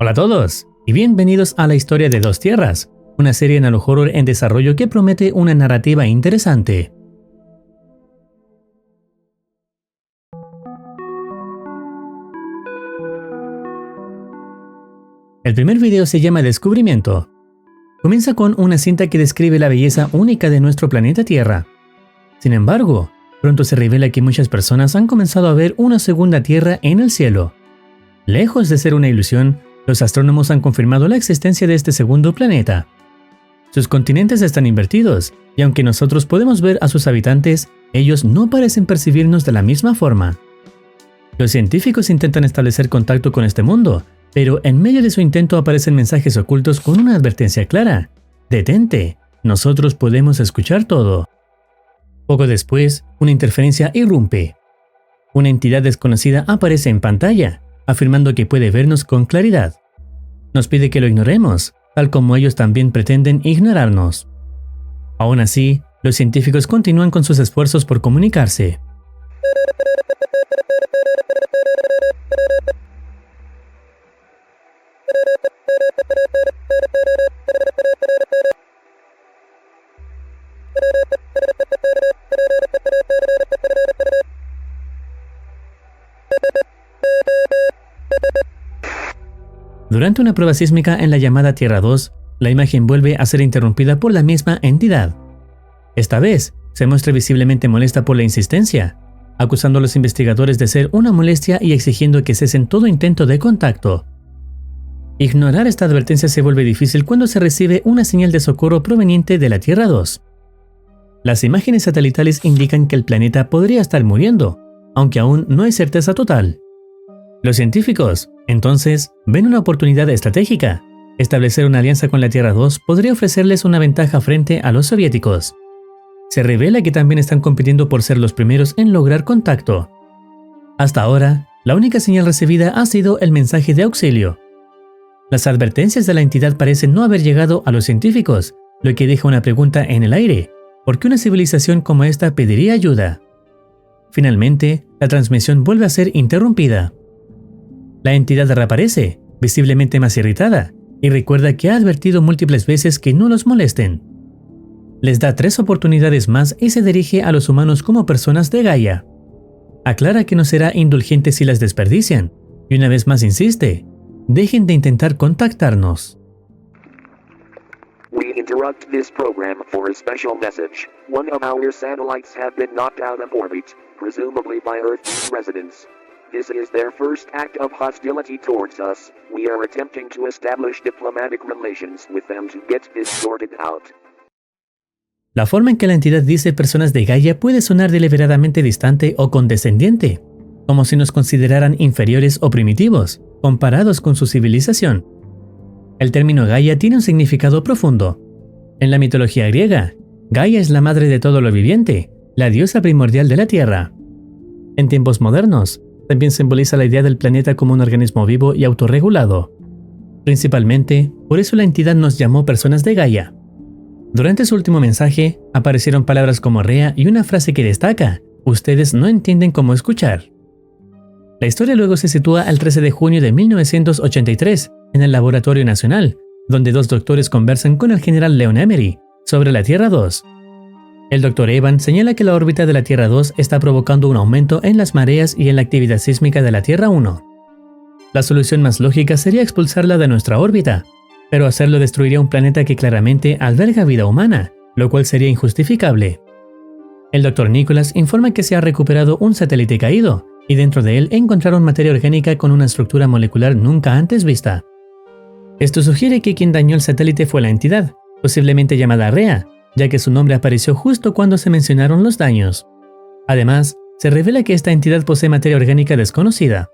Hola a todos y bienvenidos a la historia de Dos Tierras, una serie en horror en desarrollo que promete una narrativa interesante. El primer video se llama Descubrimiento. Comienza con una cinta que describe la belleza única de nuestro planeta Tierra. Sin embargo, pronto se revela que muchas personas han comenzado a ver una segunda Tierra en el cielo. Lejos de ser una ilusión, los astrónomos han confirmado la existencia de este segundo planeta. Sus continentes están invertidos, y aunque nosotros podemos ver a sus habitantes, ellos no parecen percibirnos de la misma forma. Los científicos intentan establecer contacto con este mundo, pero en medio de su intento aparecen mensajes ocultos con una advertencia clara: detente, nosotros podemos escuchar todo. Poco después, una interferencia irrumpe. Una entidad desconocida aparece en pantalla, afirmando que puede vernos con claridad. Nos pide que lo ignoremos, tal como ellos también pretenden ignorarnos. Aún así, los científicos continúan con sus esfuerzos por comunicarse. Durante una prueba sísmica en la llamada Tierra 2, la imagen vuelve a ser interrumpida por la misma entidad. Esta vez, se muestra visiblemente molesta por la insistencia, acusando a los investigadores de ser una molestia y exigiendo que cesen todo intento de contacto. Ignorar esta advertencia se vuelve difícil cuando se recibe una señal de socorro proveniente de la Tierra 2. Las imágenes satelitales indican que el planeta podría estar muriendo, aunque aún no hay certeza total. Los científicos, entonces, ven una oportunidad estratégica. Establecer una alianza con la Tierra 2 podría ofrecerles una ventaja frente a los soviéticos. Se revela que también están compitiendo por ser los primeros en lograr contacto. Hasta ahora, la única señal recibida ha sido el mensaje de auxilio. Las advertencias de la entidad parecen no haber llegado a los científicos, lo que deja una pregunta en el aire: ¿por qué una civilización como esta pediría ayuda? Finalmente, la transmisión vuelve a ser interrumpida. La entidad reaparece, visiblemente más irritada, y recuerda que ha advertido múltiples veces que no los molesten. Les da 3 oportunidades más y se dirige a los humanos como personas de Gaia. Aclara que no será indulgente si las desperdician, y una vez más insiste: dejen de intentar contactarnos. We interrupt this program for a special message. One of our satellites have been knocked out of orbit, presumably by Earth's residents. This is their first act of hostility towards us. We are attempting to establish diplomatic relations with them to get this sorted out. La forma en que la entidad dice personas de Gaia puede sonar deliberadamente distante o condescendiente, como si nos consideraran inferiores o primitivos, comparados con su civilización. El término Gaia tiene un significado profundo. En la mitología griega, Gaia es la madre de todo lo viviente, la diosa primordial de la Tierra. En tiempos modernos, también simboliza la idea del planeta como un organismo vivo y autorregulado. Principalmente, por eso la entidad nos llamó personas de Gaia. Durante su último mensaje, aparecieron palabras como Rea y una frase que destaca: ustedes no entienden cómo escuchar. La historia luego se sitúa el 13 de junio de 1983, en el Laboratorio Nacional, donde 2 doctores conversan con el general Leon Emery sobre la Tierra 2. El Dr. Evan señala que la órbita de la Tierra 2 está provocando un aumento en las mareas y en la actividad sísmica de la Tierra 1. La solución más lógica sería expulsarla de nuestra órbita, pero hacerlo destruiría un planeta que claramente alberga vida humana, lo cual sería injustificable. El Dr. Nicholas informa que se ha recuperado un satélite caído, y dentro de él encontraron materia orgánica con una estructura molecular nunca antes vista. Esto sugiere que quien dañó el satélite fue la entidad, posiblemente llamada Rea, ya que su nombre apareció justo cuando se mencionaron los daños. Además, se revela que esta entidad posee materia orgánica desconocida.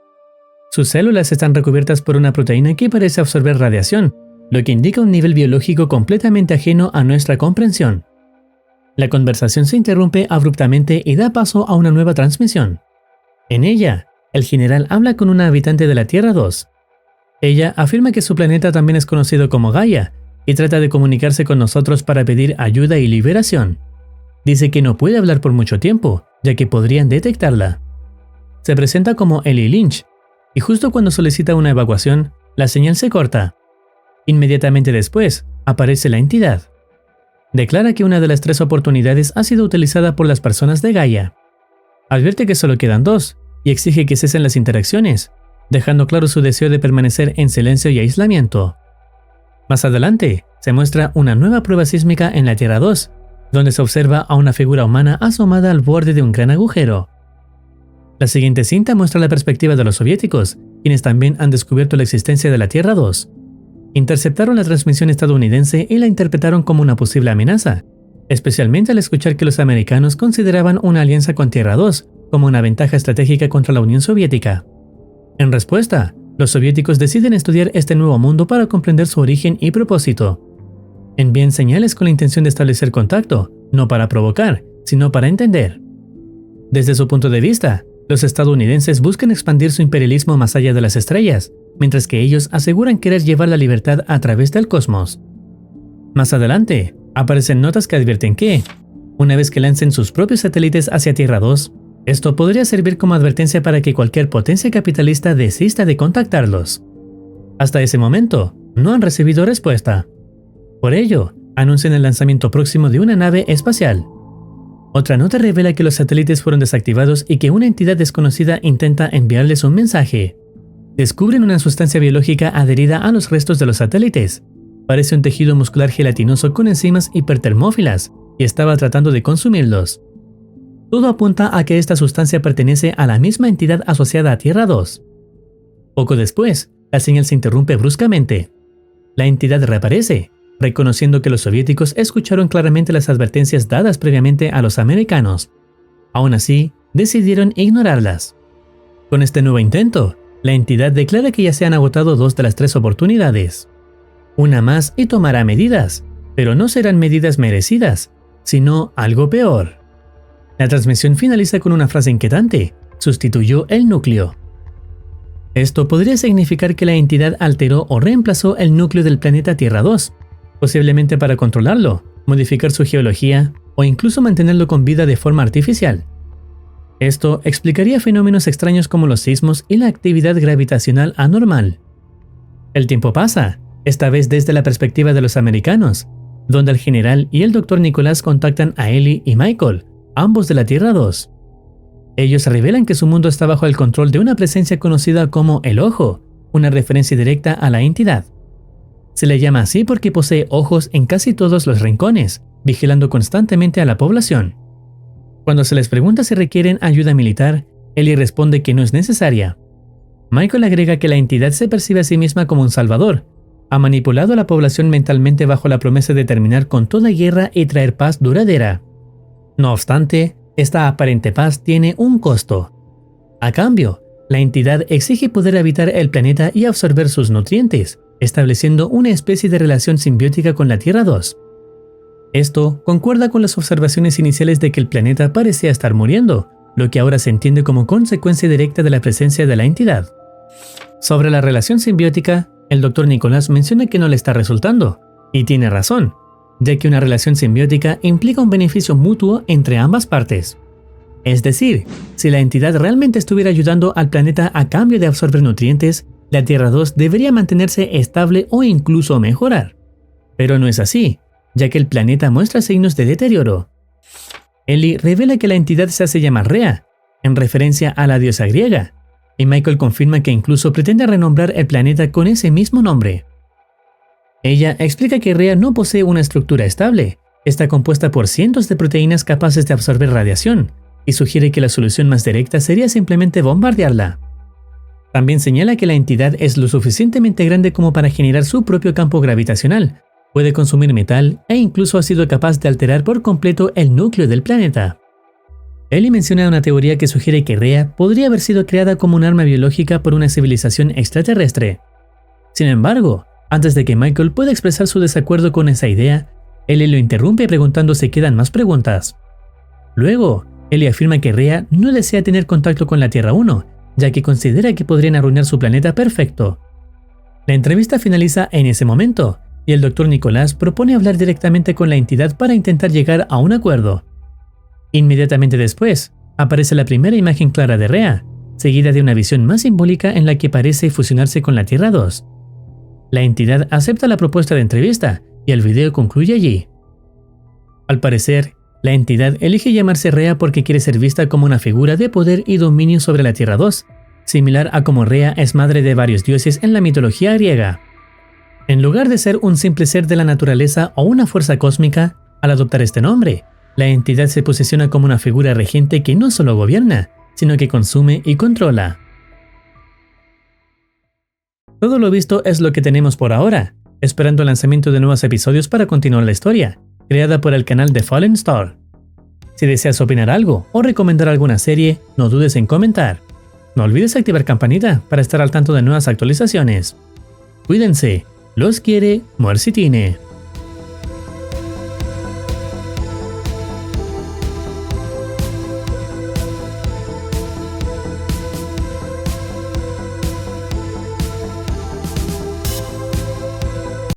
Sus células están recubiertas por una proteína que parece absorber radiación, lo que indica un nivel biológico completamente ajeno a nuestra comprensión. La conversación se interrumpe abruptamente y da paso a una nueva transmisión. En ella, el general habla con una habitante de la Tierra 2. Ella afirma que su planeta también es conocido como Gaia, y trata de comunicarse con nosotros para pedir ayuda y liberación. Dice que no puede hablar por mucho tiempo, ya que podrían detectarla. Se presenta como Ellie Lynch, y justo cuando solicita una evacuación, La señal se corta. Inmediatamente después, aparece la entidad. Declara que una de las 3 oportunidades ha sido utilizada por las personas de Gaia. Advierte que solo quedan 2 y exige que cesen las interacciones, dejando claro su deseo de permanecer en silencio y aislamiento. Más adelante, se muestra una nueva prueba sísmica en la Tierra 2, donde se observa a una figura humana asomada al borde de un gran agujero. La siguiente cinta muestra la perspectiva de los soviéticos, quienes también han descubierto la existencia de la Tierra 2. Interceptaron la transmisión estadounidense y la interpretaron como una posible amenaza, especialmente al escuchar que los americanos consideraban una alianza con Tierra 2 como una ventaja estratégica contra la Unión Soviética. En respuesta, los soviéticos deciden estudiar este nuevo mundo para comprender su origen y propósito. Envían señales con la intención de establecer contacto, no para provocar, sino para entender. Desde su punto de vista, los estadounidenses buscan expandir su imperialismo más allá de las estrellas, mientras que ellos aseguran querer llevar la libertad a través del cosmos. Más adelante, aparecen notas que advierten que, una vez que lancen sus propios satélites hacia Tierra 2, esto podría servir como advertencia para que cualquier potencia capitalista desista de contactarlos. Hasta ese momento, no han recibido respuesta. Por ello, anuncian el lanzamiento próximo de una nave espacial. Otra nota revela que los satélites fueron desactivados y que una entidad desconocida intenta enviarles un mensaje. Descubren una sustancia biológica adherida a los restos de los satélites. Parece un tejido muscular gelatinoso con enzimas hipertermófilas y estaba tratando de consumirlos. Todo apunta a que esta sustancia pertenece a la misma entidad asociada a Tierra 2. Poco después, la señal se interrumpe bruscamente. La entidad reaparece, reconociendo que los soviéticos escucharon claramente las advertencias dadas previamente a los americanos. Aún así, decidieron ignorarlas. Con este nuevo intento, la entidad declara que ya se han agotado 2 de las 3 oportunidades. Una más y tomará medidas, pero no serán medidas merecidas, sino algo peor. La transmisión finaliza con una frase inquietante: sustituyó el núcleo. Esto podría significar que la entidad alteró o reemplazó el núcleo del planeta Tierra 2, posiblemente para controlarlo, modificar su geología o incluso mantenerlo con vida de forma artificial. Esto explicaría fenómenos extraños como los sismos y la actividad gravitacional anormal. El tiempo pasa, esta vez desde la perspectiva de los americanos, donde el general y el Dr. Nicolás contactan a Ellie y Michael, ambos de la Tierra 2. Ellos revelan que su mundo está bajo el control de una presencia conocida como el Ojo, una referencia directa a la entidad. Se le llama así porque posee ojos en casi todos los rincones, vigilando constantemente a la población. Cuando se les pregunta si requieren ayuda militar, Ellie responde que no es necesaria. Michael agrega que la entidad se percibe a sí misma como un salvador. Ha manipulado a la población mentalmente bajo la promesa de terminar con toda guerra y traer paz duradera. No obstante, esta aparente paz tiene un costo. A cambio, la entidad exige poder habitar el planeta y absorber sus nutrientes, estableciendo una especie de relación simbiótica con la Tierra 2. Esto concuerda con las observaciones iniciales de que el planeta parecía estar muriendo, lo que ahora se entiende como consecuencia directa de la presencia de la entidad. Sobre la relación simbiótica, el Dr. Nicolás menciona que no le está resultando, y tiene razón, ya que una relación simbiótica implica un beneficio mutuo entre ambas partes. Es decir, si la entidad realmente estuviera ayudando al planeta a cambio de absorber nutrientes, la Tierra 2 debería mantenerse estable o incluso mejorar. Pero no es así, ya que el planeta muestra signos de deterioro. Ellie revela que la entidad se hace llamar Rea, en referencia a la diosa griega, y Michael confirma que incluso pretende renombrar el planeta con ese mismo nombre. Ella explica que Rea no posee una estructura estable, está compuesta por cientos de proteínas capaces de absorber radiación, y sugiere que la solución más directa sería simplemente bombardearla. También señala que la entidad es lo suficientemente grande como para generar su propio campo gravitacional, puede consumir metal e incluso ha sido capaz de alterar por completo el núcleo del planeta. Ellie menciona una teoría que sugiere que Rea podría haber sido creada como un arma biológica por una civilización extraterrestre. Sin embargo, antes de que Michael pueda expresar su desacuerdo con esa idea, Ellie lo interrumpe preguntando si quedan más preguntas. Luego, Ellie afirma que Rea no desea tener contacto con la Tierra 1, ya que considera que podrían arruinar su planeta perfecto. La entrevista finaliza en ese momento, y el Dr. Nicolás propone hablar directamente con la entidad para intentar llegar a un acuerdo. Inmediatamente después, aparece la primera imagen clara de Rea, seguida de una visión más simbólica en la que parece fusionarse con la Tierra 2. La entidad acepta la propuesta de entrevista y el video concluye allí. Al parecer, la entidad elige llamarse Rea porque quiere ser vista como una figura de poder y dominio sobre la Tierra 2, similar a como Rea es madre de varios dioses en la mitología griega. En lugar de ser un simple ser de la naturaleza o una fuerza cósmica, al adoptar este nombre, la entidad se posiciona como una figura regente que no solo gobierna, sino que consume y controla. Todo lo visto es lo que tenemos por ahora, esperando el lanzamiento de nuevos episodios para continuar la historia, creada por el canal de Fallen Star. Si deseas opinar algo o recomendar alguna serie, no dudes en comentar. No olvides activar campanita para estar al tanto de nuevas actualizaciones. Cuídense, los quiere Muercitine.